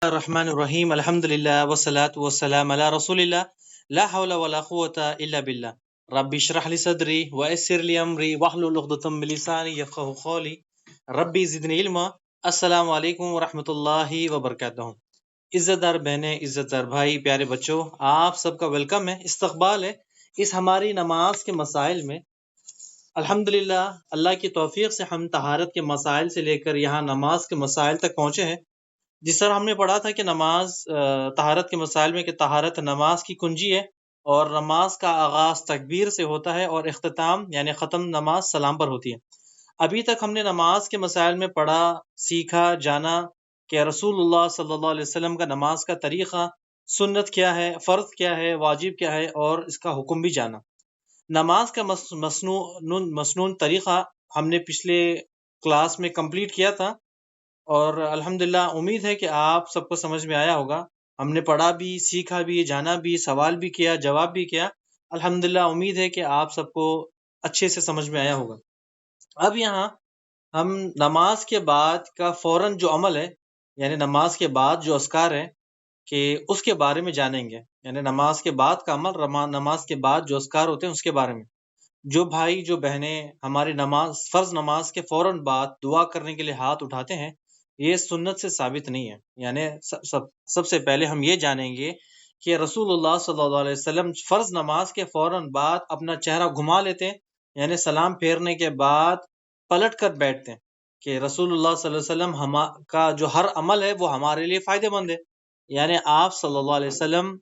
الرحمن الرحیم الحمد للہ والصلاة والسلام علی رسول اللہ لا حول ولا قوة الا باللہ رب اشرح لی صدری ویسر لی امری واحلل عقدۃ من لسانی یفقہوا قولی ربی زدنی علما۔ السلام علیکم ورحمۃ اللہ وبرکاتہ۔ عزت دار بہنیں، عزت دار بھائی، پیارے بچوں، آپ سب کا ویلکم ہے، استقبال ہے اس ہماری نماز کے مسائل میں۔ الحمدللہ اللہ کی توفیق سے ہم طہارت کے مسائل سے لے کر یہاں نماز کے مسائل تک پہنچے ہیں۔ جس طرح ہم نے پڑھا تھا کہ نماز طہارت کے مسائل میں کہ طہارت نماز کی کنجی ہے، اور نماز کا آغاز تکبیر سے ہوتا ہے اور اختتام یعنی ختم نماز سلام پر ہوتی ہے۔ ابھی تک ہم نے نماز کے مسائل میں پڑھا، سیکھا، جانا کہ رسول اللہ صلی اللہ علیہ وسلم کا نماز کا طریقہ، سنت کیا ہے، فرض کیا ہے، واجب کیا ہے، اور اس کا حکم بھی جانا۔ نماز کا مسنون طریقہ ہم نے پچھلے کلاس میں کمپلیٹ کیا تھا، اور الحمدللہ امید ہے کہ آپ سب کو سمجھ میں آیا ہوگا۔ ہم نے پڑھا بھی، سیکھا بھی، جانا بھی، سوال بھی کیا، جواب بھی کیا۔ الحمدللہ امید ہے کہ آپ سب کو اچھے سے سمجھ میں آیا ہوگا۔ اب یہاں ہم نماز کے بعد کا فوراً جو عمل ہے، یعنی نماز کے بعد جو اذکار ہے کہ اس کے بارے میں جانیں گے، یعنی نماز کے بعد کا عمل، نماز کے بعد جو اذکار ہوتے ہیں اس کے بارے میں۔ جو بھائی، جو بہنیں ہماری نماز، فرض نماز کے فوراً بعد دعا کرنے کے لیے ہاتھ اٹھاتے ہیں، یہ سنت سے ثابت نہیں ہے۔ یعنی سب سے پہلے ہم یہ جانیں گے کہ رسول اللہ صلی اللہ علیہ وسلم فرض نماز کے فوراً بعد اپنا چہرہ گھما لیتے ہیں، یعنی سلام پھیرنے کے بعد پلٹ کر بیٹھتے ہیں، کہ رسول اللہ صلی اللہ علیہ وسلم کا جو ہر عمل ہے وہ ہمارے لیے فائدہ مند ہے۔ یعنی آپ صلی اللہ علیہ وسلم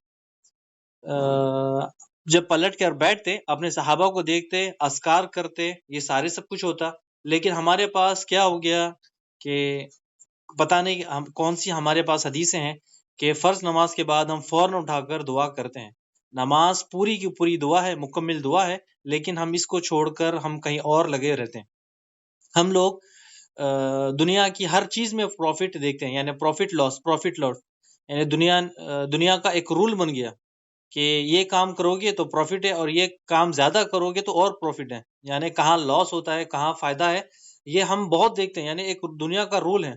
جب پلٹ کر بیٹھتے، اپنے صحابہ کو دیکھتے، اذکار کرتے، یہ سارے سب کچھ ہوتا، لیکن ہمارے پاس کیا ہو گیا کہ پتہ نہیں کون سی ہمارے پاس حدیثیں ہیں کہ فرض نماز کے بعد ہم فوراً اٹھا کر دعا کرتے ہیں۔ نماز پوری کی پوری دعا ہے، مکمل دعا ہے، لیکن ہم اس کو چھوڑ کر ہم کہیں اور لگے رہتے ہیں۔ ہم لوگ دنیا کی ہر چیز میں پروفٹ دیکھتے ہیں، یعنی پروفٹ لاس، یعنی دنیا کا ایک رول بن گیا کہ یہ کام کرو گے تو پروفٹ ہے، اور یہ کام زیادہ کرو گے تو اور پروفٹ ہے، یعنی کہاں لاس ہوتا ہے، کہاں فائدہ ہے، یہ ہم بہت دیکھتے ہیں، یعنی ایک دنیا کا رول ہے۔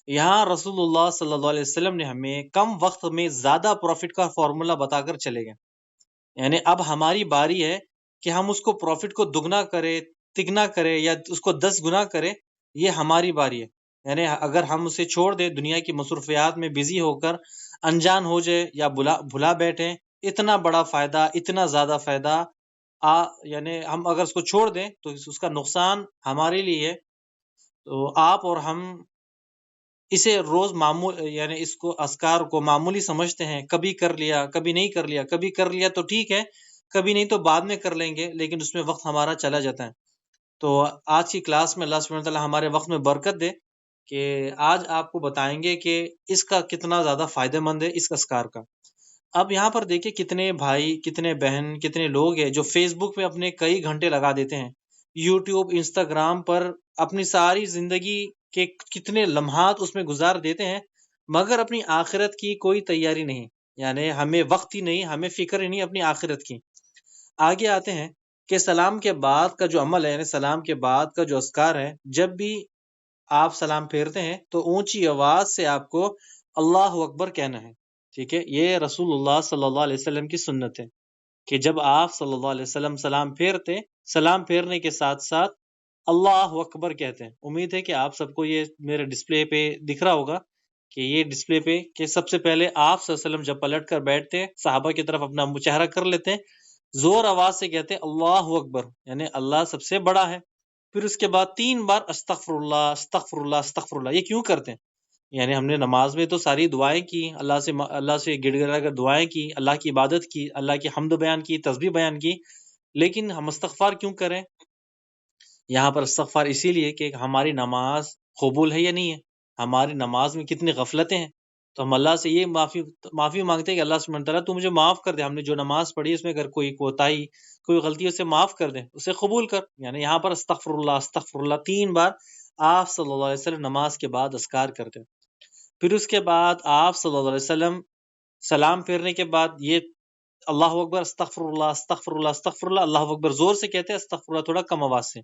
یہاں رسول اللہ صلی اللہ علیہ وسلم نے ہمیں کم وقت میں زیادہ پروفٹ کا فارمولا بتا کر چلے گئے۔ یعنی اب ہماری باری ہے کہ ہم اس کو پروفٹ کو دگنا کرے، تگنا کرے، یا اس کو 10 گنا کرے، یہ ہماری باری ہے۔ یعنی اگر ہم اسے چھوڑ دیں، دنیا کی مصروفیات میں بزی ہو کر انجان ہو جائے یا بھلا بیٹھیں، اتنا بڑا فائدہ، اتنا زیادہ فائدہ یعنی ہم اگر اس کو چھوڑ دیں تو اس کا نقصان ہمارے لیے ہے۔ تو آپ اور ہم اسے روز یعنی اس کو اذکار کو معمولی سمجھتے ہیں، کبھی کر لیا، کبھی نہیں کر لیا، کبھی کر لیا تو ٹھیک ہے، کبھی نہیں تو بعد میں کر لیں گے، لیکن اس میں وقت ہمارا چلا جاتا ہے۔ تو آج کی کلاس میں اللہ سبحانہ وتعالی ہمارے وقت میں برکت دے کہ آج آپ کو بتائیں گے کہ اس کا کتنا زیادہ فائدہ مند ہے، اس اذکار کا۔ اب یہاں پر دیکھیں کتنے بھائی، کتنے بہن، کتنے لوگ ہیں جو فیس بک پہ اپنے کئی گھنٹے لگا دیتے ہیں، یوٹیوب، انسٹاگرام پر اپنی ساری زندگی کے کتنے لمحات اس میں گزار دیتے ہیں، مگر اپنی آخرت کی کوئی تیاری نہیں، یعنی ہمیں وقت ہی نہیں، ہمیں فکر ہی نہیں اپنی آخرت کی۔ آگے آتے ہیں کہ سلام کے بعد کا جو عمل ہے، یعنی سلام کے بعد کا جو اذکار ہے، جب بھی آپ سلام پھیرتے ہیں تو اونچی آواز سے آپ کو اللہ اکبر کہنا ہے، ٹھیک ہے؟ یہ رسول اللہ صلی اللہ علیہ وسلم کی سنت ہے کہ جب آپ صلی اللہ علیہ وسلم سلام پھیرتے، سلام پھیرنے کے ساتھ ساتھ اللہ اکبر کہتے ہیں۔ امید ہے کہ آپ سب کو یہ میرے ڈسپلے پہ دکھ رہا ہوگا کہ یہ ڈسپلے پہ کہ سب سے پہلے آپ صلی اللہ علیہ وسلم جب پلٹ کر بیٹھتے، صحابہ کی طرف اپنا چہرہ کر لیتے، زور آواز سے کہتے اللہ اکبر، یعنی اللہ سب سے بڑا ہے۔ پھر اس کے بعد 3 بار استغفر اللہ، استغفر اللہ، استغفر اللہ۔ یہ کیوں کرتے ہیں؟ یعنی ہم نے نماز میں تو ساری دعائیں کی، اللہ سے گڑ گڑا کر دعائیں کی، اللہ کی عبادت کی، اللہ کی حمد بیان کی، تسبیح بیان کی، لیکن ہم استغفار کیوں کریں؟ یہاں پر استغفار اسی لیے کہ ہماری نماز قبول ہے یا نہیں ہے، ہماری نماز میں کتنی غفلتیں ہیں، تو ہم اللہ سے یہ معافی مانگتے ہیں کہ اللہ سبحانہ تعالیٰ تو مجھے معاف کر دے، ہم نے جو نماز پڑھی اس میں اگر کوئی کوتاہی، کوئی غلطی، اسے معاف کر دے، اسے قبول کر۔ یعنی یہاں پر استغفر اللہ، استغفر اللہ 3 بار آپ صلی اللہ علیہ وسلم نماز کے بعد اذکار کرتے ہیں۔ پھر اس کے بعد آپ صلی اللہ علیہ وسلم سلام پھیرنے کے بعد یہ اللہ اکبر، استغفر اللہ، استغفر اللہ، استغفر اللہ، اللہ اکبر زور سے کہتے ہیں، استغفر اللہ تھوڑا کم آواز سے۔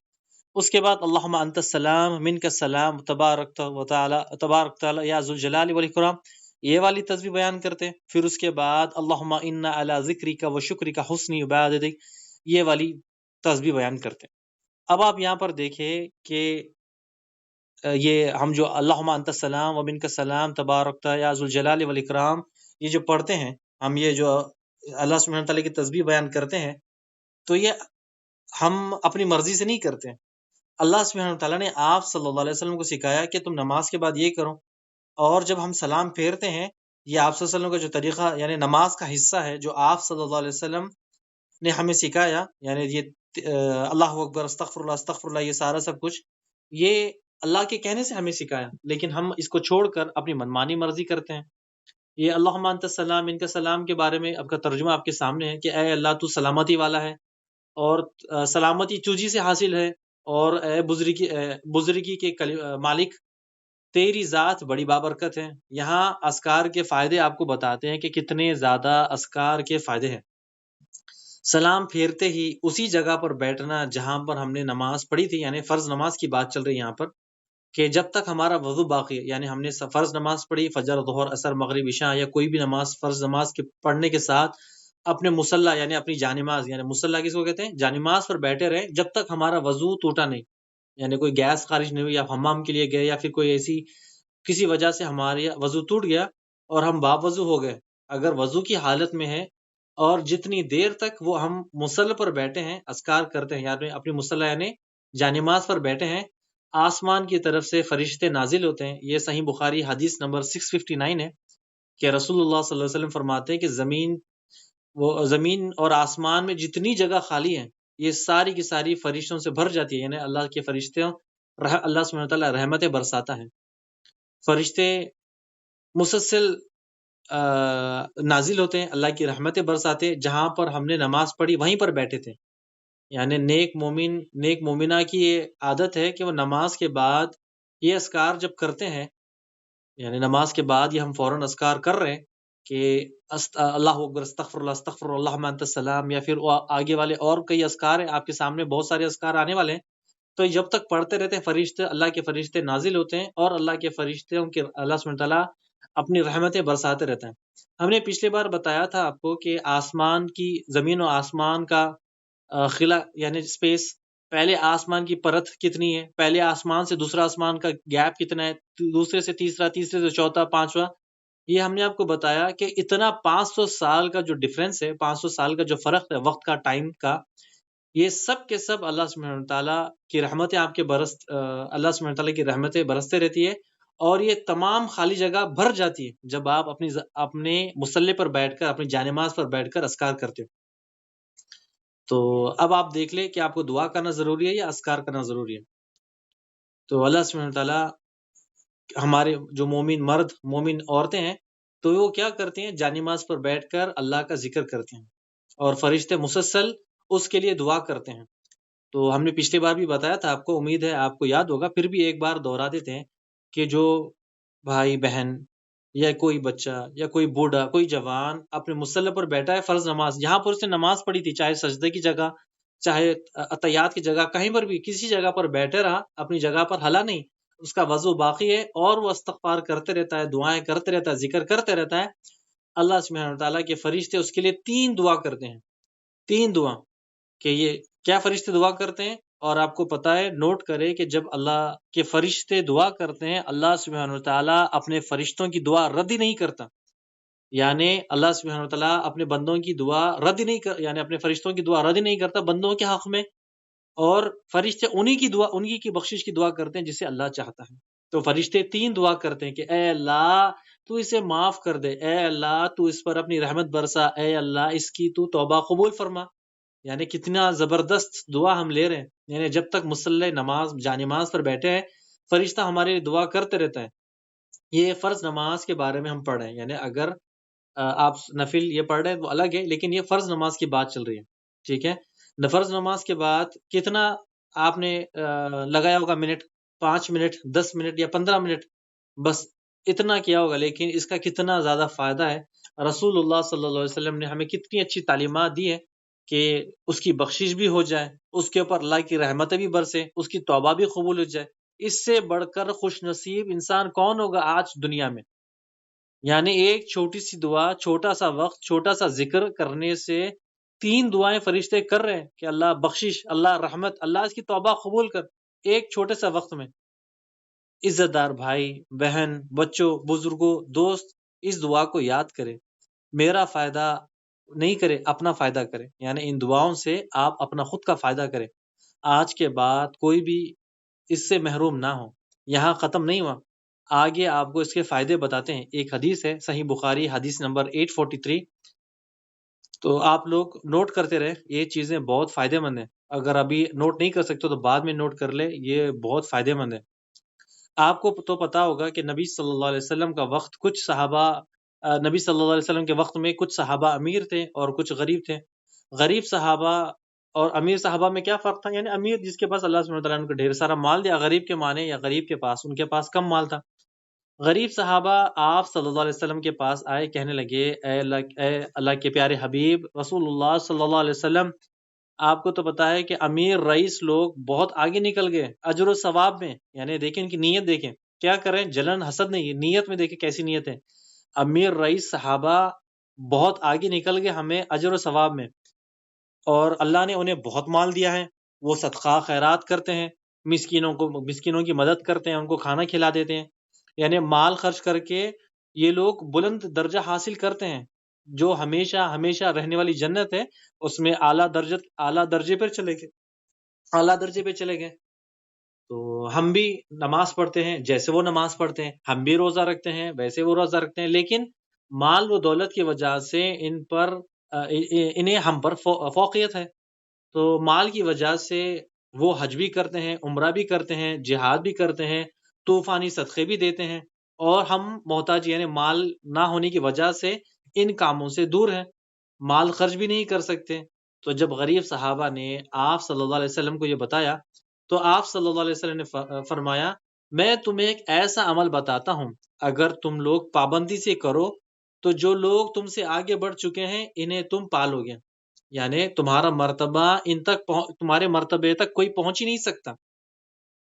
اس کے بعد اللہم انت السلام منک السلام تبارک و تعالی یا ذوالجلال والاکرام، یہ والی تسبیح بیان کرتے ہیں. پھر اس کے بعد اللہم انا علی ذکرک و شکرک حسن عبادتک، یہ والی تسبیح بیان کرتے ہیں. اب آپ یہاں پر دیکھیں کہ یہ ہم جو اللہم انت السلام و منک السلام تبارکت یا ذو الجلال والاکرام یہ جو پڑھتے ہیں، ہم یہ جو اللہ سبحانہ تعالیٰ کی تسبیح بیان کرتے ہیں، تو یہ ہم اپنی مرضی سے نہیں کرتے ہیں. اللہ سبحانہ تعالیٰ نے آپ صلی اللہ علیہ وسلم کو سکھایا کہ تم نماز کے بعد یہ کرو، اور جب ہم سلام پھیرتے ہیں، یہ آپ صلی اللہ علیہ وسلم کا جو طریقہ یعنی نماز کا حصہ ہے جو آپ صلی اللہ علیہ وسلم نے ہمیں سکھایا، یعنی یہ اللہ اکبر استغفر اللہ یہ سارا سب کچھ یہ اللہ کے کہنے سے ہمیں سکھایا، لیکن ہم اس کو چھوڑ کر اپنی منمانی مرضی کرتے ہیں. یہ اللہم انت السلام ان کا سلام کے بارے میں اب کا ترجمہ آپ کے سامنے ہے کہ اے اللہ تو سلامتی والا ہے، اور سلامتی تجھی سے حاصل ہے، اور اے بزرگی کے مالک تیری ذات بڑی بابرکت ہے. یہاں اذکار کے فائدے آپ کو بتاتے ہیں کہ کتنے زیادہ اذکار کے فائدے ہیں. سلام پھیرتے ہی اسی جگہ پر بیٹھنا جہاں پر ہم نے نماز پڑھی تھی، یعنی فرض نماز کی بات چل رہی ہے یہاں پر، کہ جب تک ہمارا وضو باقی ہے، یعنی ہم نے فرض نماز پڑھی، فجر ظہر عصر مغرب عشاء یا کوئی بھی نماز فرض نماز کے پڑھنے کے ساتھ اپنے مصلی یعنی اپنی جانماز، یعنی مصلی کس کو کہتے ہیں، جانماز پر بیٹھے رہے جب تک ہمارا وضو ٹوٹا نہیں، یعنی کوئی گیس خارج نہیں ہوئی، یا حمام کے لیے گئے یا پھر کوئی ایسی کسی وجہ سے ہمارا وضو ٹوٹ گیا اور ہم باوضو ہو گئے، اگر وضو کی حالت میں ہے اور جتنی دیر تک وہ ہم مصلی پر بیٹھے ہیں اذکار کرتے ہیں، یعنی اپنی مصلی یعنی جانماز پر بیٹھے ہیں، آسمان کی طرف سے فرشتے نازل ہوتے ہیں. یہ صحیح بخاری حدیث نمبر 659 ہے کہ رسول اللہ صلی اللہ علیہ وسلم فرماتے ہیں کہ زمین اور آسمان میں جتنی جگہ خالی ہے یہ ساری کی ساری فرشتوں سے بھر جاتی ہے، یعنی اللہ کے فرشتوں اللہ سبحانہ وتعالی رحمتیں برساتا ہے. فرشتے مسلسل نازل ہوتے ہیں، اللہ کی رحمتیں برساتے. جہاں پر ہم نے نماز پڑھی وہیں پر بیٹھے تھے، یعنی نیک مومنہ کی یہ عادت ہے کہ وہ نماز کے بعد یہ اذکار جب کرتے ہیں، یعنی نماز کے بعد یہ ہم فوراً اذکار کر رہے ہیں کہ اللہ اکبر استغفر اللہ اللہم انت السلام، یا پھر آگے والے اور کئی اذکار ہیں آپ کے سامنے، بہت سارے اذکار آنے والے ہیں. تو جب تک پڑھتے رہتے ہیں فرشتے اللہ کے فرشتے نازل ہوتے ہیں، اور اللہ کے فرشتوں کے اللہ سبحانہ تعالیٰ اپنی رحمتیں برساتے رہتے ہیں. ہم نے پچھلے بار بتایا تھا آپ کو کہ آسمان کی زمین و آسمان کا خلا یعنی اسپیس، پہلے آسمان کی پرت کتنی ہے، پہلے آسمان سے دوسرا آسمان کا گیپ کتنا ہے، دوسرے سے تیسرا، تیسرے سے چوتھا، پانچواں. یہ ہم نے آپ کو بتایا کہ اتنا 500 سال کا جو ڈیفرنس ہے، 500 سال کا جو فرق ہے وقت کا، ٹائم کا، یہ سب کے سب اللہ سبحانہ تعالیٰ کی رحمتیں آپ کے اللہ سبحانہ تعالیٰ کی رحمتیں برستے رہتی ہے، اور یہ تمام خالی جگہ بھر جاتی ہے جب آپ اپنے مصلی پر بیٹھ کر، اپنی جانماز پر بیٹھ کر اذکار کرتے ہو. تو اب آپ دیکھ لیں کہ آپ کو دعا کرنا ضروری ہے یا اذکار کرنا ضروری ہے. تو اللہ سبحانہ تعالیٰ ہمارے جو مومن مرد مومن عورتیں ہیں تو وہ کیا کرتے ہیں، جانماز پر بیٹھ کر اللہ کا ذکر کرتے ہیں، اور فرشتے مسلسل اس کے لیے دعا کرتے ہیں. تو ہم نے پچھلی بار بھی بتایا تھا آپ کو، امید ہے آپ کو یاد ہوگا، پھر بھی ایک بار دوہرا دیتے ہیں کہ جو بھائی بہن یا کوئی بچہ یا کوئی بوڑھا کوئی جوان اپنے مصلی پر بیٹھا ہے فرض نماز، جہاں پر اس نے نماز پڑھی تھی، چاہے سجدے کی جگہ، چاہے اتحیات کی جگہ، کہیں پر بھی کسی جگہ پر بیٹھے رہا، اپنی جگہ پر ہلا نہیں، اس کا وضو باقی ہے اور وہ استغفار کرتے رہتا ہے، دعائیں کرتے رہتا ہے، ذکر کرتے رہتا ہے. اللہ سبحانہ تعالیٰ کے فرشتے اس کے لیے 3 دعا کرتے ہیں. 3 دعا کہ یہ کیا فرشتے دعا کرتے ہیں، اور آپ کو پتا ہے، نوٹ کرے کہ جب اللہ کے فرشتے دعا کرتے ہیں اللہ سبحانہ تعالیٰ اپنے فرشتوں کی دعا رد ہی نہیں کرتا. یعنی اللہ سبحانہ تعالیٰ اپنے بندوں کی دعا رد ہی نہیں یعنی اپنے فرشتوں کی دعا رد ہی نہیں کرتا بندوں کے حق میں، اور فرشتے انہی کی دعا، انہی کی بخشش کی دعا کرتے ہیں جسے اللہ چاہتا ہے. تو فرشتے 3 دعا کرتے ہیں کہ اے اللہ تو اسے معاف کر دے، اے اللہ تو اس پر اپنی رحمت برسا، اے اللہ اس کی تو توبہ قبول فرما. یعنی کتنا زبردست دعا ہم لے رہے ہیں. یعنی جب تک مصلی نماز جانماز پر بیٹھے ہیں فرشتہ ہمارے لیے دعا کرتے رہتا ہے. یہ فرض نماز کے بارے میں ہم پڑھ رہے ہیں، یعنی اگر آپ نفل یہ پڑھ رہے ہیں وہ الگ ہے، لیکن یہ فرض نماز کی بات چل رہی ہے. ٹھیک ہے، فرض نماز کے بعد کتنا آپ نے لگایا ہوگا منٹ، 5 منٹ 10 منٹ یا 15 منٹ، بس اتنا کیا ہوگا، لیکن اس کا کتنا زیادہ فائدہ ہے. رسول اللہ صلی اللہ علیہ وسلم نے ہمیں کتنی اچھی تعلیمات دی ہے کہ اس کی بخشش بھی ہو جائے، اس کے اوپر اللہ کی رحمتیں بھی برسے، اس کی توبہ بھی قبول ہو جائے. اس سے بڑھ کر خوش نصیب انسان کون ہوگا آج دنیا میں؟ یعنی ایک چھوٹی سی دعا، چھوٹا سا وقت، چھوٹا سا ذکر کرنے سے 3 دعائیں فرشتے کر رہے ہیں کہ اللہ بخشش، اللہ رحمت، اللہ اس کی توبہ قبول کر، ایک چھوٹے سا وقت میں۔ عزت دار بھائی، بہن، بچوں، بزرگوں، دوست اس دعا کو یاد کرے، میرا فائدہ نہیں کرے، اپنا فائدہ کرے، یعنی ان دعاؤں سے آپ اپنا خود کا فائدہ کریں۔ آج کے بعد کوئی بھی اس سے محروم نہ ہو۔ یہاں ختم نہیں ہوا، آگے آپ کو اس کے فائدے بتاتے ہیں۔ ایک حدیث ہے صحیح بخاری، حدیث نمبر 843، تو آپ لوگ نوٹ کرتے رہے، یہ چیزیں بہت فائدے مند ہیں۔ اگر ابھی نوٹ نہیں کر سکتے تو بعد میں نوٹ کر لے، یہ بہت فائدے مند ہے۔ آپ کو تو پتا ہوگا کہ نبی صلی اللہ علیہ وسلم کا وقت، کچھ صحابہ نبی صلی اللہ علیہ وسلم کے وقت میں کچھ صحابہ امیر تھے اور کچھ غریب تھے۔ غریب صحابہ اور امیر صحابہ میں کیا فرق تھا؟ یعنی امیر جس کے پاس اللہ سبحانہ وتعالیٰ نے ان کو ڈھیر سارا مال دیا، غریب کے معنی یا غریب کے پاس ان کے پاس کم مال تھا۔ غریب صحابہ آپ صلی اللہ علیہ وسلم کے پاس آئے، کہنے لگے اے اللہ کے پیارے حبیب رسول اللہ صلی اللہ علیہ وسلم، آپ کو تو پتا ہے کہ امیر رئیس لوگ بہت آگے نکل گئے اجر و ثواب میں، یعنی دیکھیں ان کی نیت، دیکھیں کیا کریں، جلن حسد نہیں، نیت میں دیکھیں کیسی نیت ہے۔ امیر رئیس صحابہ بہت آگے نکل گئے ہمیں اجر و ثواب میں، اور اللہ نے انہیں بہت مال دیا ہے، وہ صدقہ خیرات کرتے ہیں، مسکینوں کی مدد کرتے ہیں، ان کو کھانا کھلا دیتے ہیں، یعنی مال خرچ کر کے یہ لوگ بلند درجہ حاصل کرتے ہیں، جو ہمیشہ ہمیشہ رہنے والی جنت ہے اس میں اعلیٰ درجے پر چلے گئے، اعلیٰ درجے پہ چلے گئے۔ تو ہم بھی نماز پڑھتے ہیں جیسے وہ نماز پڑھتے ہیں، ہم بھی روزہ رکھتے ہیں ویسے وہ روزہ رکھتے ہیں، لیکن مال و دولت کی وجہ سے انہیں ہم پر فوقیت ہے۔ تو مال کی وجہ سے وہ حج بھی کرتے ہیں، عمرہ بھی کرتے ہیں، جہاد بھی کرتے ہیں، طوفانی صدقے بھی دیتے ہیں، اور ہم محتاج یعنی مال نہ ہونے کی وجہ سے ان کاموں سے دور ہیں، مال خرچ بھی نہیں کر سکتے۔ تو جب غریب صحابہ نے آپ صلی اللہ علیہ وسلم کو یہ بتایا تو آپ صلی اللہ علیہ وسلم نے فرمایا میں تمہیں ایک ایسا عمل بتاتا ہوں، اگر تم لوگ پابندی سے کرو تو جو لوگ تم سے آگے بڑھ چکے ہیں انہیں تم پالو گے، یعنی تمہارا مرتبہ تمہارے مرتبے تک کوئی پہنچ ہی نہیں سکتا۔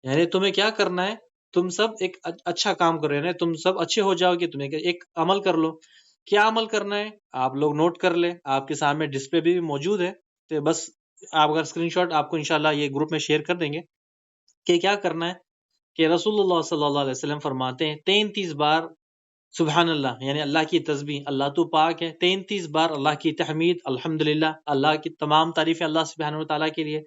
یعنی تمہیں کیا کرنا ہے، تم سب ایک اچھا کام کر رہے ہیں، تم سب اچھے ہو جاؤ گے، تمہیں ایک عمل کر لو۔ کیا عمل کرنا ہے آپ لوگ نوٹ کر لیں، آپ کے سامنے ڈسپلے بھی موجود ہے، تو بس آپ اگر اسکرین شاٹ آپ کو انشاءاللہ یہ گروپ میں شیئر کر دیں گے کہ کیا کرنا ہے۔ کہ رسول اللہ صلی اللہ علیہ وسلم فرماتے ہیں 33 بار سبحان اللہ، یعنی اللہ کی تسبیح، اللہ تو پاک ہے، 33 بار اللہ کی تحمید، الحمدللہ، اللہ کی تمام تعریفیں اللہ سبحانہ وتعالیٰ کے لیے،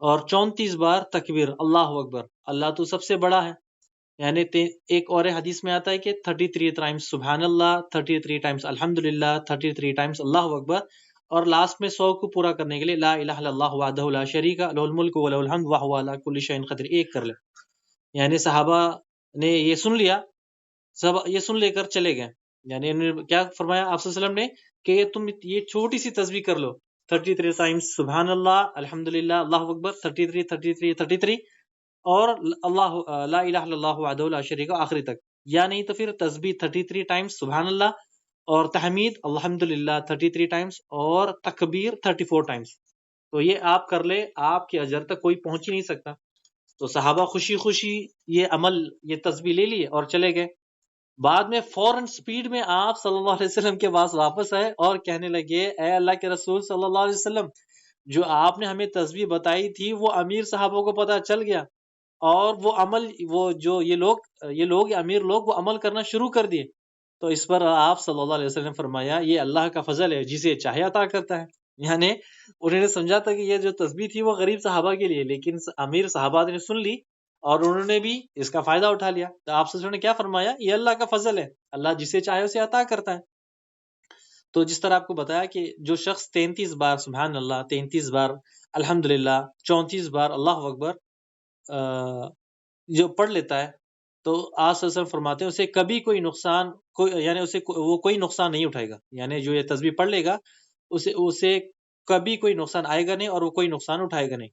اور 34 بار تکبیر، اللہ اکبر، اللہ تو سب سے بڑا ہے۔ یعنی ایک اور حدیث میں آتا ہے کہ 33 ٹائمز سبحان اللہ، 33 ٹائمز الحمدللہ، 33 ٹائمز اللہ اکبر، اور لاسٹ میں 100 کو پورا کرنے کے لیے لا الہ الا اللہ وحدہ لا شریک لہ الملک ولہ الحمد وہو علی کل شیء قدیر، ایک کر لیں۔ یعنی صحابہ نے یہ سن لیا، سب یہ سن لے کر چلے گئے، یعنی انہوں نے کیا فرمایا آپ صلی اللہ علیہ وسلم نے کہ تم یہ چھوٹی سی تسبیح کر لو، 33 ٹائمز سبحان اللہ، الحمدللہ، اللہ اکبر، 33 اور اللہ لا الہ الا اللہ وحدہ لا شریک آخری تک، یا نہیں تو پھر تسبیح 33 ٹائمز سبحان اللہ، اور تحمید الحمدللہ 33 ٹائمز، اور تکبیر 34 ٹائمز۔ تو یہ آپ کر لے، آپ کے اجر تک کوئی پہنچ ہی نہیں سکتا۔ تو صحابہ خوشی خوشی یہ عمل، یہ تسبیح لے لیے اور چلے گئے۔ بعد میں فوراً سپیڈ میں آپ صلی اللہ علیہ وسلم کے پاس واپس آئے اور کہنے لگے اے اللہ کے رسول صلی اللہ علیہ وسلم، جو آپ نے ہمیں تسبیح بتائی تھی وہ امیر صحابوں کو پتہ چل گیا، اور وہ عمل، وہ جو یہ لوگ امیر لوگ وہ عمل کرنا شروع کر دیے۔ تو اس پر آپ صلی اللہ علیہ وسلم نے فرمایا یہ اللہ کا فضل ہے، جسے چاہے عطا کرتا ہے۔ یعنی انہوں نے سمجھا تھا کہ یہ جو تسبیح تھی وہ غریب صحابہ کے لیے، لیکن امیر صحابہ نے سن لی اور انہوں نے بھی اس کا فائدہ اٹھا لیا۔ تو آپ صلی اللہ علیہ وسلم نے کیا فرمایا، یہ اللہ کا فضل ہے، اللہ جسے چاہے اسے عطا کرتا ہے۔ تو جس طرح آپ کو بتایا کہ جو شخص 33 بار سبحان اللہ، 33 بار الحمدللہ، 34 بار اللہ اکبر جو پڑھ لیتا ہے، تو آپ صلی اللہ علیہ وسلم فرماتے ہیں اسے کبھی کوئی نقصان، یعنی وہ کوئی نقصان نہیں اٹھائے گا، یعنی جو یہ تسبیح پڑھ لے گا اسے کبھی کوئی نقصان آئے گا نہیں، اور وہ کوئی نقصان اٹھائے گا نہیں۔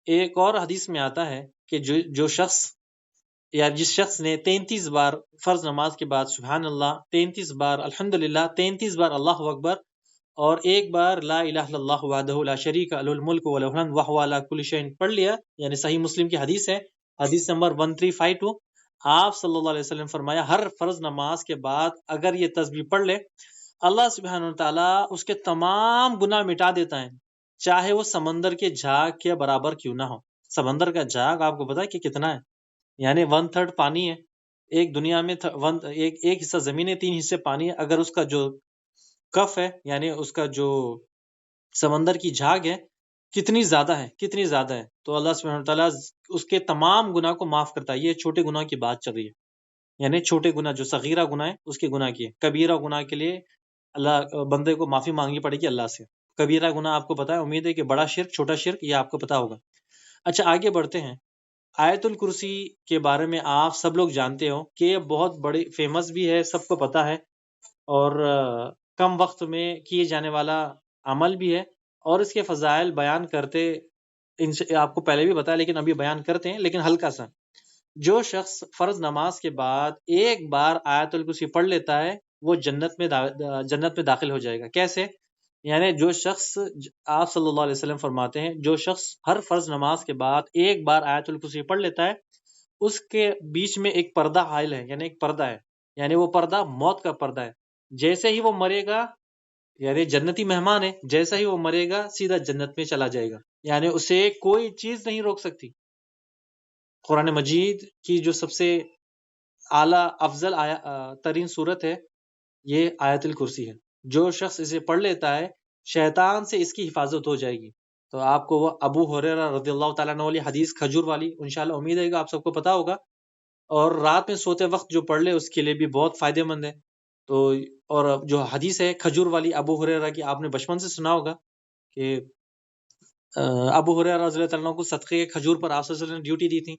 ایک اور حدیث میں آتا ہے کہ جو شخص یا جس شخص نے 33 بار فرض نماز کے بعد سبحان اللہ، 33 بار الحمدللہ، 33 بار اللہ اکبر، اور ایک بار لا الہ الا اللہ وحدہ لا شریک لہ الملک ولہ الحمد وہو علی کل شیء پڑھ لیا، یعنی صحیح مسلم کی حدیث ہے، حدیث نمبر 1352، آپ صلی اللہ علیہ وسلم فرمایا ہر فرض نماز کے بعد اگر یہ تسبیح پڑھ لے اللہ سبحانہ وتعالیٰ اس کے تمام گناہ مٹا دیتا ہے، چاہے وہ سمندر کے جھاگ کے برابر کیوں نہ ہو۔ سمندر کا جھاگ آپ کو پتا ہے کہ کتنا ہے؟ یعنی 1/3 پانی ہے ایک دنیا میں، ایک حصہ زمین ہے، 3 حصے پانی ہے۔ اگر اس کا جو کف ہے یعنی اس کا جو سمندر کی جھاگ ہے کتنی زیادہ ہے، کتنی زیادہ ہے، تو اللہ سبحانہ وتعالیٰ اس کے تمام گناہ کو معاف کرتا ہے۔ یہ چھوٹے گناہ کی بات چل رہی ہے، یعنی چھوٹے گناہ جو صغیرہ گناہ ہے اس کے گناہ کی ہے، کبیرہ گناہ کے لیے اللہ بندے کو معافی مانگنی پڑے گی اللہ سے۔ کبیرہ گناہ آپ کو پتا ہے، امید ہے کہ بڑا شرک چھوٹا شرک یہ آپ کو پتا ہوگا۔ اچھا آگے بڑھتے ہیں۔ آیت الکرسی کے بارے میں آپ سب لوگ جانتے ہو کہ یہ بہت بڑی فیمس بھی ہے، سب کو پتا ہے، اور کم وقت میں کیے جانے والا عمل بھی ہے، اور اس کے فضائل بیان کرتے آپ کو پہلے بھی بتایا لیکن ابھی بیان کرتے ہیں لیکن ہلکا سا۔ جو شخص فرض نماز کے بعد ایک بار آیت الکرسی پڑھ لیتا ہے وہ جنت میں داخل ہو جائے گا۔ کیسے؟ یعنی جو شخص، آپ صلی اللہ علیہ وسلم فرماتے ہیں جو شخص ہر فرض نماز کے بعد ایک بار آیت الکرسی پڑھ لیتا ہے اس کے بیچ میں ایک پردہ حائل ہے، یعنی ایک پردہ ہے، یعنی وہ پردہ موت کا پردہ ہے۔ جیسے ہی وہ مرے گا، یعنی جنتی مہمان ہے، جیسا ہی وہ مرے گا سیدھا جنت میں چلا جائے گا، یعنی اسے کوئی چیز نہیں روک سکتی۔ قرآن مجید کی جو سب سے اعلیٰ افضل ترین صورت ہے یہ آیت الکرسی ہے۔ جو شخص اسے پڑھ لیتا ہے شیطان سے اس کی حفاظت ہو جائے گی۔ تو آپ کو وہ ابو ہریرہ رضی اللہ تعالیٰ عنہ والی حدیث کھجور والی انشاءاللہ امید ہے کہ آپ سب کو پتا ہوگا، اور رات میں سوتے وقت جو پڑھ لے اس کے لیے بھی بہت فائدہ مند ہے۔ تو اور جو حدیث ہے کھجور والی ابو ہریرہ کی، آپ نے بچپن سے سنا ہوگا کہ ابو ہریرہ رضی اللہ عنہ کو صدقے کھجور پر آپ صلی اللہ علیہ وسلم نے ڈیوٹی دی تھی۔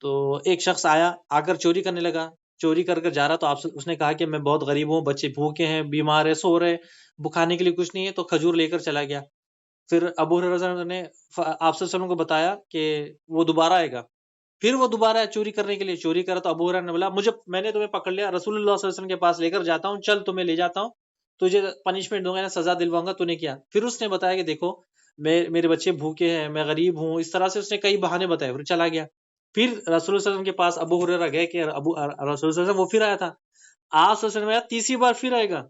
تو ایک شخص آ کر چوری کرنے لگا، چوری کر جا رہا، تو اس نے کہا کہ میں بہت غریب ہوں، بچے بھوکے ہیں، بیمار ہے، سو رہے، کھانے کے لیے کچھ نہیں ہے، تو کھجور لے کر چلا گیا۔ پھر ابو ہریرہ نے آپ صلی اللہ علیہ وسلم کو بتایا کہ وہ دوبارہ آئے گا، پھر وہ دوبارہ آیا چوری کرنے کے لیے، چوری کرا تو ابو ہریرہ نے بولا میں نے تمہیں پکڑ لیا، رسول اللہ صلی اللہ علیہ وسلم کے پاس لے کر جاتا ہوں، چل تمہیں لے جاتا ہوں، تجھے پنشمنٹ دوں گا، سزا دلواؤں گا، تو نے کیا؟ پھر اس نے بتایا کہ دیکھو میرے بچے بھوکے ہیں، میں غریب ہوں، اس طرح سے اس نے کئی بہانے بتائے، پھر چلا گیا۔ پھر رسول اللہ صلی اللہ علیہ وسلم کے پاس ابو ہریرہ گئے کہ رسول اللہ صلی اللہ علیہ وسلم وہ پھر آیا تھا، آپ صلی اللہ علیہ وسلم آیا تیسری بار پھر آئے گا۔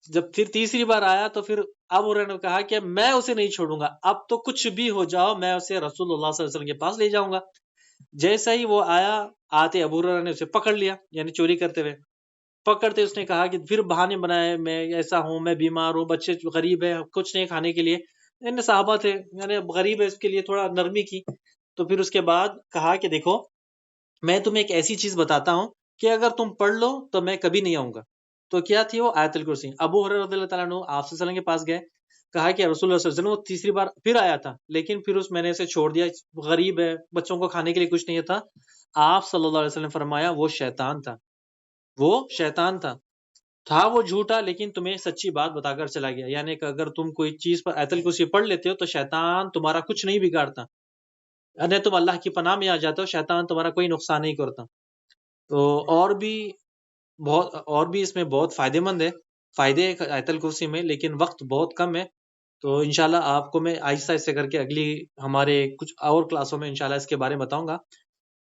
جب پھر تیسری بار آیا تو پھر ابو ہریرہ نے کہا کہ میں اسے نہیں چھوڑوں گا، اب تو کچھ بھی ہو جاؤ میں اسے رسول اللہ صلی اللہ علیہ وسلم کے پاس لے جاؤں گا۔ جیسا ہی وہ آیا، آتے ابو ہریرہ نے اسے پکڑ لیا، یعنی چوری کرتے ہوئے پکڑتے، اس نے کہا کہ پھر بہانے بنائے، میں ایسا ہوں، میں بیمار ہوں، بچے غریب ہے، کچھ نہیں کھانے کے لیے، ان صحابہ تھے، یعنی غریب ہے، اس کے لیے تھوڑا نرمی کی۔ تو پھر اس کے بعد کہا کہ دیکھو میں تمہیں ایک ایسی چیز بتاتا ہوں کہ اگر تم پڑھ لو تو میں کبھی نہیں آؤں گا۔ تو کیا تھی وہ؟ آیت الکرسی۔ ابو ہریرہ رضی اللہ تعالیٰ عنہ آپ صلی اللہ علیہ وسلم کے پاس گئے، کہا کہ رسول اللہ صلی اللہ علیہ وسلم وہ تیسری بار پھر آیا تھا، لیکن پھر میں نے اسے چھوڑ دیا، غریب ہے، بچوں کو کھانے کے لیے کچھ نہیں تھا۔ آپ صلی اللہ علیہ وسلم فرمایا وہ شیطان تھا، وہ شیطان تھا وہ جھوٹا، لیکن تمہیں سچی بات بتا کر چلا گیا۔ یعنی کہ اگر تم کوئی چیز پر آیت الکرسی پڑھ لیتے ہو تو شیطان تمہارا کچھ نہیں بگاڑتا، یعنی تم اللہ کی پناہ میں آ جاتے ہو، شیطان تمہارا کوئی نقصان نہیں کرتا۔ تو اور بھی اس میں بہت فائدے مند ہے، فائدے آیت الکرسی میں، لیکن وقت بہت کم ہے۔ تو انشاءاللہ آپ کو میں آہستہ آہستہ کر کے اگلی ہمارے کچھ اور کلاسوں میں انشاءاللہ اس کے بارے میں بتاؤں گا،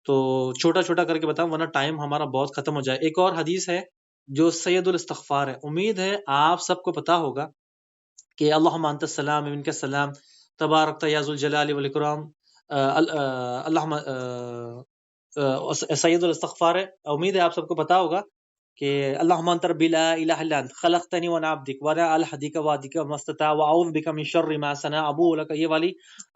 تو چھوٹا چھوٹا کر کے بتاؤں ورنہ ٹائم ہمارا بہت ختم ہو جائے۔ ایک اور حدیث ہے جو سید الاستغفار ہے، امید ہے آپ سب کو پتا ہوگا کہ اللہم انت السلام منک السلام تبارکت یا ذوالجلال والاکرام، اللہم سید الاستغفار ہے، امید ہے آپ سب کو پتا ہوگا کہ اللہم انت ربی لا الہ الا انت خلقتنی وانا عبدک وانا علی عہدک وعدک ما استطعت واعوذ بک من شر ما صنعت ابوء لک، یہ والی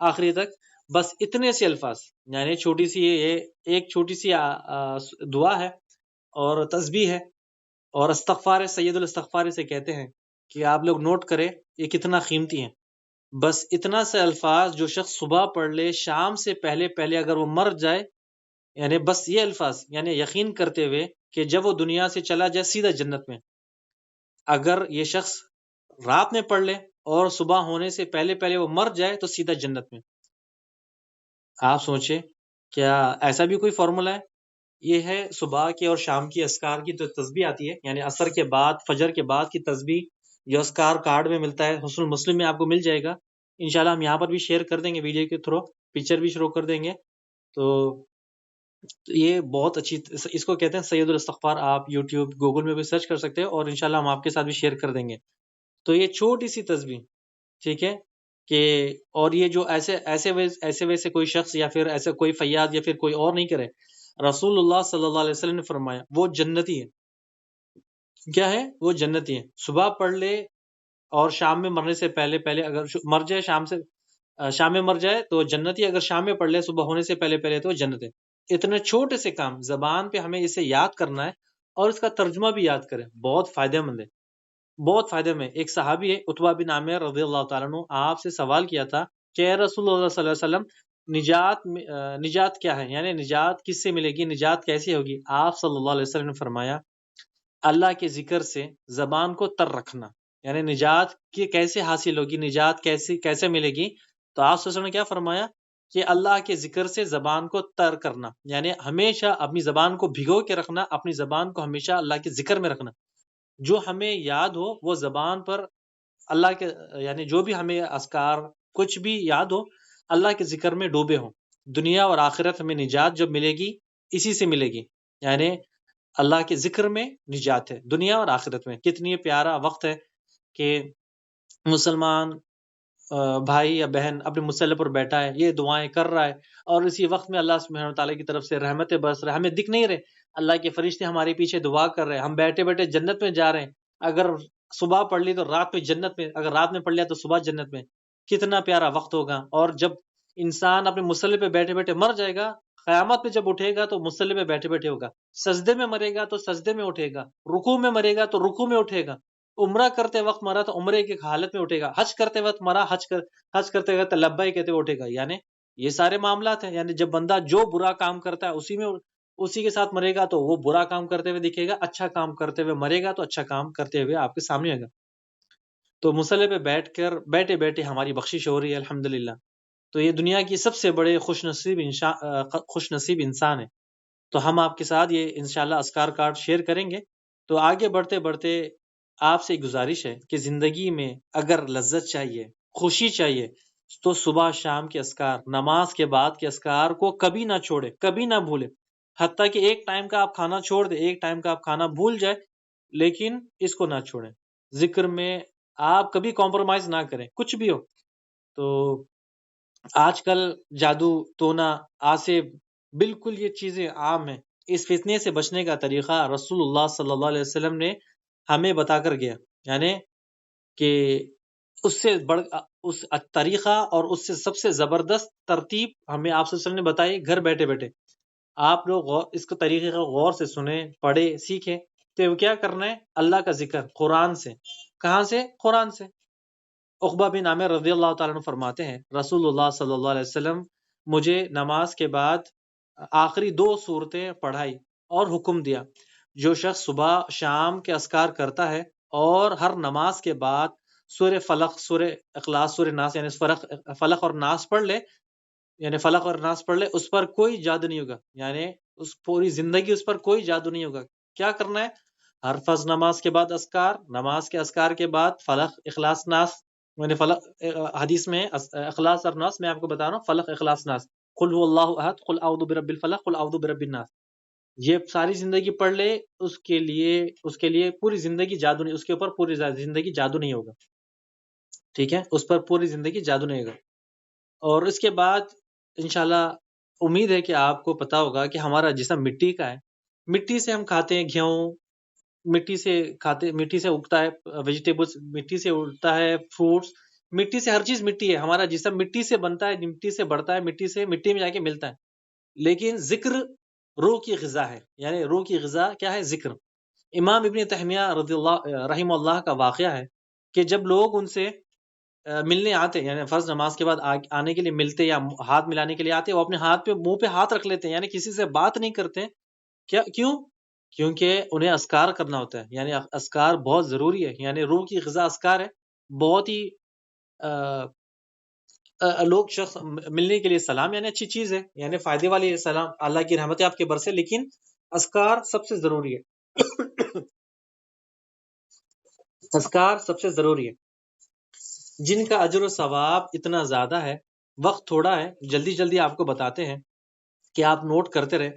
آخری تک، بس اتنے سے الفاظ، یعنی چھوٹی سی یہ ایک چھوٹی سی دعا ہے اور تسبیح ہے، اور استغفار سید الاستغفار سے کہتے ہیں کہ آپ لوگ نوٹ کریں یہ کتنا قیمتی ہے۔ بس اتنا سے الفاظ جو شخص صبح پڑھ لے، شام سے پہلے اگر وہ مر جائے، یعنی بس یہ الفاظ، یعنی یقین کرتے ہوئے کہ جب وہ دنیا سے چلا جائے سیدھا جنت میں۔ اگر یہ شخص رات میں پڑھ لے اور صبح ہونے سے پہلے وہ مر جائے تو سیدھا جنت میں۔ آپ سوچیں کیا ایسا بھی کوئی فارمولا ہے؟ یہ ہے صبح کی اور شام کی اذکار کی جو تسبیح آتی ہے، یعنی عصر کے بعد، فجر کے بعد کی تسبیح، یہ اذکار کارڈ میں ملتا ہے، حسن المسلم میں آپ کو مل جائے گا انشاءاللہ۔ ہم یہاں پر بھی شیئر کر دیں گے ویڈیو کے تھرو، پکچر بھی شروع کر دیں گے۔ تو یہ بہت اچھی، اس کو کہتے ہیں سید الاستغفار. آپ یوٹیوب گوگل میں بھی سرچ کر سکتے ہیں، اور انشاءاللہ ہم آپ کے ساتھ بھی شیئر کر دیں گے. تو یہ چھوٹی سی تسبیح، ٹھیک ہے کہ، اور یہ جو ایسے ویسے کوئی شخص یا پھر ایسے کوئی فیاض یا پھر کوئی اور نہیں کرے. رسول اللہ صلی اللہ علیہ وسلم نے فرمایا وہ جنتی ہے. کیا ہے؟ وہ جنتی ہے. صبح پڑھ لے اور شام میں مرنے سے پہلے اگر مر جائے شام میں مر جائے تو جنتی، اگر شام میں پڑھ لے صبح ہونے سے پہلے تو جنت ہے. اتنے چھوٹے سے کام زبان پہ ہمیں اسے یاد کرنا ہے، اور اس کا ترجمہ بھی یاد کریں، بہت فائدہ مند ہے، بہت فائدہ میں. ایک صحابی ہے عتبہ بن عامر رضی اللہ تعالیٰ عنہ، آپ سے سوال کیا تھا کہ اے رسول اللہ صلی اللہ علیہ وسلم، نجات کیا ہے، یعنی نجات کس سے ملے گی، نجات کیسی ہوگی؟ آپ صلی اللہ علیہ وسلم نے فرمایا اللہ کے ذکر سے زبان کو تر رکھنا. یعنی نجات کی کیسے حاصل ہوگی، نجات کیسے ملے گی؟ تو آپ صلی اللہ علیہ وسلم نے کیا فرمایا کہ اللہ کے ذکر سے زبان کو تر کرنا، یعنی ہمیشہ اپنی زبان کو بھگو کے رکھنا، اپنی زبان کو ہمیشہ اللہ کے ذکر میں رکھنا. جو ہمیں یاد ہو وہ زبان پر اللہ کے، یعنی جو بھی ہمیں اذکار کچھ بھی یاد ہو، اللہ کے ذکر میں ڈوبے ہوں. دنیا اور آخرت ہمیں نجات جب ملے گی اسی سے ملے گی، یعنی اللہ کے ذکر میں نجات ہے دنیا اور آخرت میں. کتنی پیارا وقت ہے کہ مسلمان بھائی یا بہن اپنے مسلح پر بیٹھا ہے، یہ دعائیں کر رہا ہے، اور اسی وقت میں اللہ سبحانہ وتعالیٰ کی طرف سے رحمتیں برس رہے، ہمیں دکھ نہیں رہے، اللہ کے فرشتے ہمارے پیچھے دعا کر رہے ہیں، ہم بیٹھے بیٹھے جنت میں جا رہے ہیں. اگر صبح پڑھ لی تو رات میں جنت میں، اگر رات میں پڑھ لیا تو صبح جنت میں. کتنا پیارا وقت ہوگا. اور جب انسان اپنے مسلح پہ بیٹھے بیٹھے مر جائے گا، قیامت میں جب اٹھے گا تو مسلح پہ بیٹھے بیٹھے ہوگا. سجدے میں مرے گا تو سجدے میں اٹھے گا، رکوع میں مرے گا تو رکوع میں اٹھے گا، عمرہ کرتے وقت مرا تو عمرے کی حالت میں اٹھے گا، حج کرتے وقت مرا حج کرتے وقت لبیک کہتے ہوئے اٹھے گا. یعنی یہ سارے معاملات ہیں. یعنی جب بندہ جو برا کام کرتا ہے اسی کے ساتھ مرے گا تو وہ برا کام کرتے ہوئے دکھے گا، اچھا کام کرتے ہوئے مرے گا تو اچھا کام کرتے ہوئے آپ کے سامنے ہوگا. تو مصلی پہ بیٹھے بیٹھے ہماری بخشش ہو رہی ہے الحمدللہ. تو یہ دنیا کی سب سے بڑے خوش نصیب انسان ہے. تو ہم آپ کے ساتھ یہ انشاءاللہ اذکار کارڈ شیئر کریں گے. تو آگے بڑھتے بڑھتے آپ سے گزارش ہے کہ زندگی میں اگر لذت چاہیے، خوشی چاہیے، تو صبح شام کے اذکار، نماز کے بعد کے اذکار کو کبھی نہ چھوڑے، کبھی نہ بھولے. حتیٰ کہ ایک ٹائم کا آپ کھانا چھوڑ دیں، ایک ٹائم کا آپ کھانا بھول جائے، لیکن اس کو نہ چھوڑیں. ذکر میں آپ کبھی کمپرومائز نہ کریں، کچھ بھی ہو. تو آج کل جادو ٹونا آسے بالکل یہ چیزیں عام ہیں. اس فتنے سے بچنے کا طریقہ رسول اللہ صلی اللہ علیہ وسلم نے ہمیں بتا کر گیا. یعنی کہ اس سے اس طریقہ اور اس سے سب سے زبردست ترتیب ہمیں آپ صلی اللہ علیہ وسلم نے بتائی گھر بیٹھے بیٹھے. آپ لوگ اس کو طریقے کا غور سے سنیں، پڑھیں، سیکھیں. تو کیا کرنا ہے؟ اللہ کا ذکر قرآن سے. کہاں سے؟ قرآن سے. عقبہ بن عامر رضی اللہ تعالیٰ عنہ فرماتے ہیں رسول اللہ صلی اللہ علیہ وسلم مجھے نماز کے بعد آخری 2 سورتیں پڑھائی اور حکم دیا، جو شخص صبح شام کے اذکار کرتا ہے اور ہر نماز کے بعد سورہ فلق، سورہ اخلاص، سورہ ناس، یعنی فلق اور ناس پڑھ لے، اس پر کوئی جادو نہیں ہوگا. یعنی اس پوری زندگی اس پر کوئی جادو نہیں ہوگا. کیا کرنا ہے؟ ہر فرض نماز کے بعد اذکار، نماز کے اذکار کے بعد فلق، اخلاص، ناس. میں نے فلق، حدیث میں اخلاص اور ناس میں آپ کو بتا رہا ہوں، فلق، اخلاص، ناس. قل هو اللہ احد، قل اعوذ برب الفلق، قل اعوذ برب الناس. یہ ساری زندگی پڑھ لے، اس کے لیے پوری زندگی جادو نہیں، اس کے اوپر پوری زندگی جادو نہیں ہوگا. ٹھیک ہے، اس پر پوری زندگی جادو نہیں ہوگا. اور اس کے بعد انشاءاللہ امید ہے کہ آپ کو پتا ہوگا کہ ہمارا جسم مٹی کا ہے. مٹی سے ہم کھاتے ہیں گیہوں، مٹی سے اگتا ہے ویجیٹیبلز، مٹی سے اگتا ہے فروٹس، مٹی سے ہر چیز مٹی ہے. ہمارا جسم مٹی سے بنتا ہے، مٹی سے بڑھتا ہے، مٹی میں جا کے ملتا ہے. لیکن ذکر روح کی غذا ہے. یعنی روح کی غذا کیا ہے؟ ذکر. امام ابن تیمیہ رضی اللہ رحمہ اللہ کا واقعہ ہے کہ جب لوگ ان سے ملنے آتے، یعنی فرض نماز کے بعد آنے کے لیے ملتے یا ہاتھ ملانے کے لیے آتے، وہ اپنے منہ پہ ہاتھ رکھ لیتے ہیں، یعنی کسی سے بات نہیں کرتے. کیوں؟ کیونکہ انہیں اذکار کرنا ہوتا ہے. یعنی اذکار بہت ضروری ہے. یعنی روح کی غذا اذکار ہے. بہت ہی لوگ شخص ملنے کے لیے سلام، یعنی اچھی چیز ہے، یعنی فائدے والی سلام، اللہ کی رحمت آپ کے برسے، لیکن اذکار سب سے ضروری ہے. اذکار سب سے ضروری ہے. جن کا اجر و ثواب اتنا زیادہ ہے، وقت تھوڑا ہے، جلدی جلدی آپ کو بتاتے ہیں کہ آپ نوٹ کرتے رہے.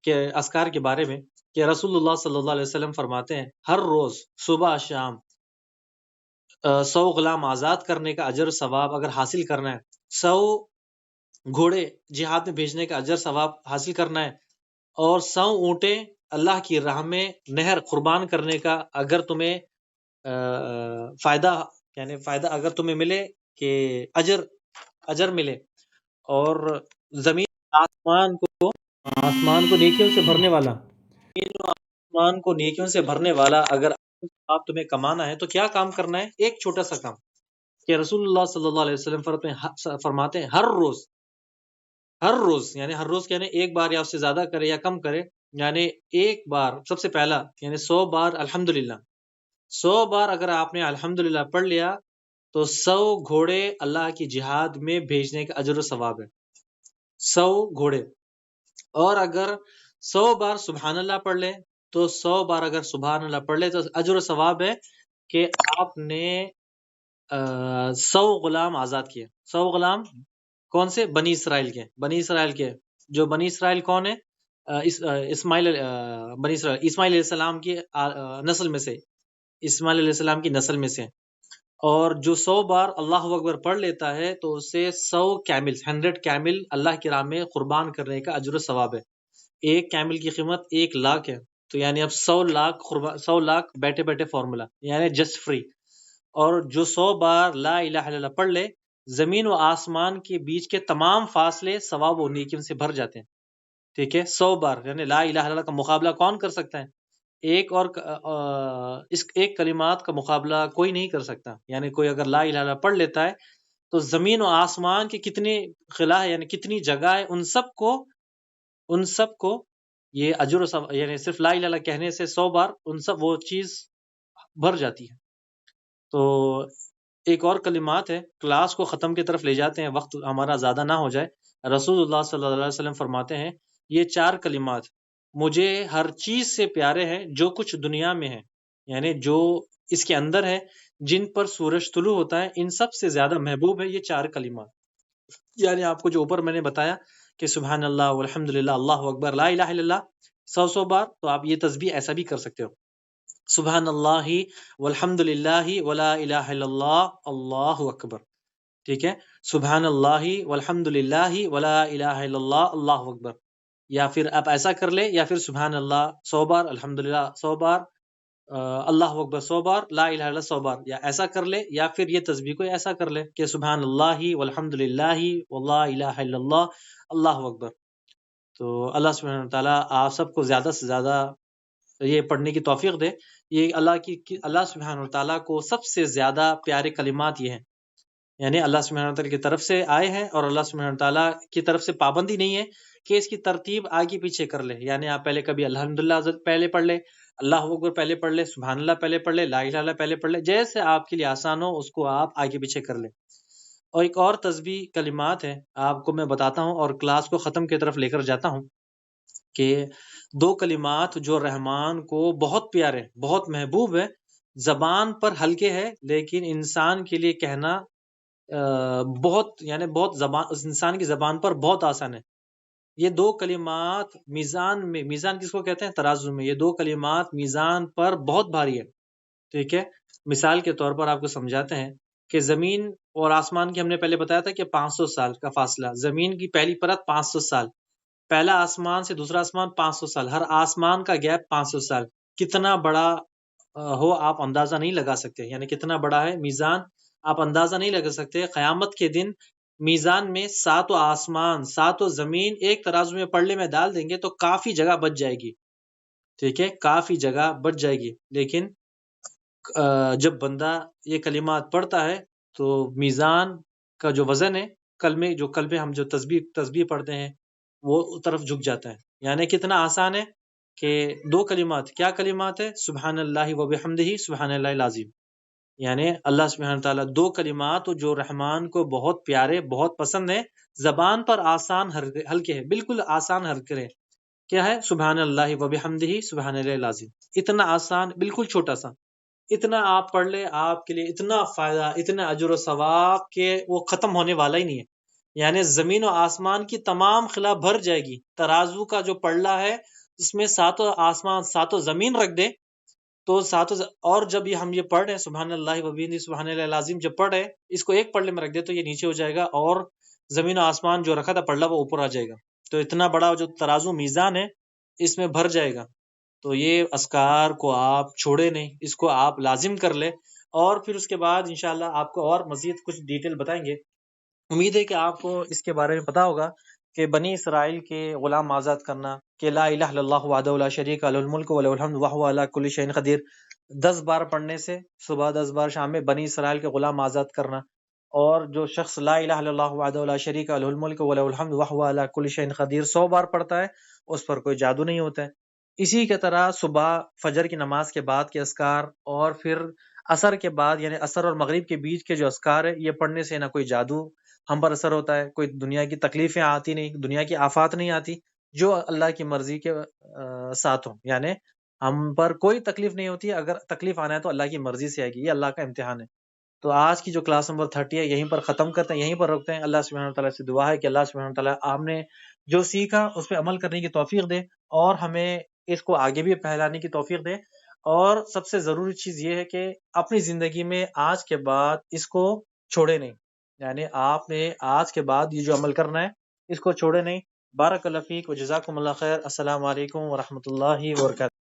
کہ اذکار کے بارے میں کہ رسول اللہ صلی اللہ علیہ وسلم فرماتے ہیں ہر روز صبح شام 100 غلام آزاد کرنے کا اجر ثواب اگر حاصل کرنا ہے، 100 گھوڑے جہاد میں بھیجنے کا اجر ثواب حاصل کرنا ہے، اور 100 اونٹیں اللہ کی راہ میں نہر قربان کرنے کا اگر تمہیں فائدہ، یعنی فائدہ اگر تمہیں ملے کہ اجر ملے، اور زمین آسمان کو نیکیوں سے بھرنے والا، زمین و آسمان کو نیکیوں سے بھرنے والا اگر آپ تمہیں کمانا ہے تو کیا کام کرنا ہے؟ ایک چھوٹا سا کام کہ رسول اللہ صلی اللہ علیہ وسلم فرماتے ہیں ہر روز یعنی ہر روز یعنی ایک بار یا اس سے زیادہ کرے یا کم کرے، یعنی ایک بار سب سے پہلا یعنی 100 بار الحمدللہ، 100 بار اگر آپ نے الحمدللہ پڑھ لیا تو 100 گھوڑے اللہ کی جہاد میں بھیجنے کا اجر و ثواب ہے، 100 گھوڑے۔ اور اگر 100 بار سبحان اللہ پڑھ لے تو 100 بار اگر سبحان اللہ پڑھ لے تو اجر و ثواب ہے کہ آپ نے 100 غلام آزاد کیے۔ 100 غلام کون سے؟ بنی اسرائیل کے، بنی اسرائیل کے، جو بنی اسرائیل کون ہے؟ اسماعیل، بنی اسرائیل اسماعیل علیہ السلام کی نسل میں سے، اسماعیل علیہ السلام کی نسل میں سے۔ اور جو 100 بار اللہ اکبر پڑھ لیتا ہے تو اسے 100 کیمل 100 کیمل اللہ کی راہ میں قربان کرنے کا اجر و ثواب ہے۔ ایک کیمل کی قیمت 1 لاکھ ہے، تو یعنی اب 100 لاکھ بیٹھے بیٹھے فارمولا، یعنی جسٹ فری۔ اور جو 100 بار لا الہ الا اللہ پڑھ لے، زمین و آسمان کے بیچ کے تمام فاصلے ثواب و نیکیوں سے بھر جاتے ہیں۔ ٹھیک ہے، 100 بار یعنی لا الہ الا اللہ کا مقابلہ کون کر سکتا ہے؟ اس ایک کلمات کا مقابلہ کوئی نہیں کر سکتا، یعنی کوئی اگر لا الہ الا اللہ پڑھ لیتا ہے تو زمین و آسمان کے کتنے خلا ہے، یعنی کتنی جگہ ہے، ان سب کو یہ اجر و ثواب، یعنی صرف لا الہ الا اللہ کہنے سے 100 بار ان سب وہ چیز بھر جاتی ہے۔ تو ایک اور کلمات ہے، کلاس کو ختم کی طرف لے جاتے ہیں، وقت ہمارا زیادہ نہ ہو جائے۔ رسول اللہ صلی اللہ علیہ وسلم فرماتے ہیں یہ 4 کلمات مجھے ہر چیز سے پیارے ہیں جو کچھ دنیا میں ہے، یعنی جو اس کے اندر ہے، جن پر سورج طلوع ہوتا ہے، ان سب سے زیادہ محبوب ہے یہ 4 کلمات۔ یعنی آپ کو جو اوپر میں نے بتایا کہ سبحان اللہ والحمدللہ اللہ اکبر لا الہ الا اللہ 100 بار، تو آپ یہ تسبیح ایسا بھی کر سکتے ہو، سبحان اللہ والحمدللہ ولا الہ الا اللہ اللہ اکبر، ٹھیک ہے، سبحان اللہ والحمدللہ ولا الہ الا اللہ اللہ اکبر، یا پھر آپ ایسا کر لے، یا پھر سبحان اللہ 100 بار، الحمدللہ 100 بار، اللہ اکبر 100 بار، لا الہ الا اللہ 100 بار، یا ایسا کر لے، یا پھر یہ تسبیح کو ایسا کر لے کہ سبحان اللہ والحمدللہ ولا الہ الا اللہ اللہ اکبر۔ تو اللہ سبحانہ وتعالیٰ آپ سب کو زیادہ سے زیادہ یہ پڑھنے کی توفیق دے۔ یہ اللہ سبحانہ وتعالیٰ کو سب سے زیادہ پیارے کلمات یہ ہیں، یعنی اللہ سبحانہ وتعالیٰ کی طرف سے آئے ہیں، اور اللہ سبحانہ وتعالیٰ کی طرف سے پابندی نہیں ہے کہ اس کی ترتیب آگے پیچھے کر لے، یعنی آپ پہلے کبھی الحمدللہ پہلے پڑھ لے، اللہ اکبر پہلے پڑھ لے، سبحان اللہ پہلے پڑھ لے، لا الہ الا اللہ پہلے پڑھ لے، جیسے آپ کے لیے آسان ہو اس کو آپ آگے پیچھے کر لیں۔ اور ایک اور تسبیح کلمات ہے، آپ کو میں بتاتا ہوں اور کلاس کو ختم کی طرف لے کر جاتا ہوں، کہ 2 کلمات جو رحمان کو بہت پیارے، بہت محبوب ہے، زبان پر ہلکے ہے لیکن انسان کے لیے کہنا بہت انسان کی زبان پر بہت آسان ہے۔ یہ 2 کلمات میزان میں، میزان کس کو کہتے ہیں؟ ترازو میں، یہ 2 کلمات میزان پر بہت بھاری ہے، ٹھیک ہے۔ مثال کے طور پر آپ کو سمجھاتے ہیں کہ زمین اور آسمان کی ہم نے پہلے بتایا تھا کہ 500 سال کا فاصلہ، زمین کی پہلی پرت 500 سال، پہلا آسمان سے دوسرا آسمان 500 سال، ہر آسمان کا گیپ 500 سال، کتنا بڑا ہو آپ اندازہ نہیں لگا سکتے، یعنی کتنا بڑا ہے میزان آپ اندازہ نہیں لگا سکتے۔ قیامت کے دن میزان میں 7 آسمان 7 زمین ایک ترازو میں پلڑے میں ڈال دیں گے تو کافی جگہ بچ جائے گی، ٹھیک ہے، کافی جگہ بچ جائے گی۔ لیکن جب بندہ یہ کلمات پڑھتا ہے تو میزان کا جو وزن ہے، کلمے ہم جو تسبیح پڑھتے ہیں وہ طرف جھک جاتا ہے، یعنی کتنا آسان ہے کہ 2 کلمات، کیا کلمات ہے؟ سبحان اللہ و بحمدہ سبحان اللہ العظیم، یعنی اللہ سبحانہ تعالیٰ 2 کلمات جو رحمان کو بہت پیارے، بہت پسند ہے، زبان پر آسان ہلکے ہے، بالکل آسان ہلکے ہے، کیا ہے؟ سبحان اللہ و بحمدہ سبحان اللہ العظیم، اتنا آسان، بالکل چھوٹا سا، اتنا آپ پڑھ لے آپ کے لیے اتنا فائدہ، اتنا اجر و ثواب کہ وہ ختم ہونے والا ہی نہیں ہے۔ یعنی زمین و آسمان کی تمام خلا بھر جائے گی. ترازو کا جو پلڑا ہے اس میں ساتوں آسمان ساتوں زمین رکھ دے تو اور جب ہم یہ پڑھ رہے ہیں سبحان اللہ وبحمدہ سبحان اللہ العظیم، جب پڑھ رہے ہیں اس کو ایک پلڑے میں رکھ دے تو یہ نیچے ہو جائے گا اور زمین و آسمان جو رکھا تھا پلڑا وہ اوپر آ جائے گا. تو اتنا بڑا جو ترازو میزان ہے اس میں بھر جائے گا. تو یہ اذکار کو آپ چھوڑے نہیں، اس کو آپ لازم کر لے. اور پھر اس کے بعد انشاءاللہ آپ کو اور مزید کچھ ڈیٹیل بتائیں گے. امید ہے کہ آپ کو اس کے بارے میں پتا ہوگا کہ بنی اسرائیل کے غلام آزاد کرنا، کہ لا الہ الا اللہ وحدہ لا شریک لہ الملک وله الحمد وهو علی کل شیء قدیر 10 بار پڑھنے سے صبح 10 بار شام میں بنی اسرائیل کے غلام آزاد کرنا. اور جو شخص لا الہ الا اللہ وحدہ لا شریک لہ الملک وله الحمد وهو علی کل شیء قدیر 100 بار پڑھتا ہے اس پر کوئی جادو نہیں ہوتا ہے. اسی کی طرح صبح فجر کی نماز کے بعد کے اذکار اور پھر عصر کے بعد یعنی عصر اور مغرب کے بیچ کے جو اذکار ہے یہ پڑھنے سے نہ کوئی جادو ہم پر اثر ہوتا ہے، کوئی دنیا کی تکلیفیں آتی نہیں، دنیا کی آفات نہیں آتی، جو اللہ کی مرضی کے ساتھ ہوں. یعنی ہم پر کوئی تکلیف نہیں ہوتی، اگر تکلیف آنا ہے تو اللہ کی مرضی سے آئے گی، یہ اللہ کا امتحان ہے. تو آج کی جو کلاس نمبر 30 ہے یہیں پر ختم کرتے ہیں، یہیں پر رکھتے ہیں. اللہ سبحانہ وتعالیٰ سے دعا ہے کہ اللہ سبحانہ وتعالیٰ آپ نے جو سیکھا اس پہ عمل کرنے کی توفیق دے اور ہمیں اس کو آگے بھی پھیلانے کی توفیق دے. اور سب سے ضروری چیز یہ ہے کہ اپنی زندگی میں آج کے بعد اس کو چھوڑے نہیں. یعنی آپ نے آج کے بعد یہ جو عمل کرنا ہے اس کو چھوڑے نہیں. بارک اللہ فیک و جزاکم اللہ خیر. السلام علیکم ورحمۃ اللہ وبرکاتہ.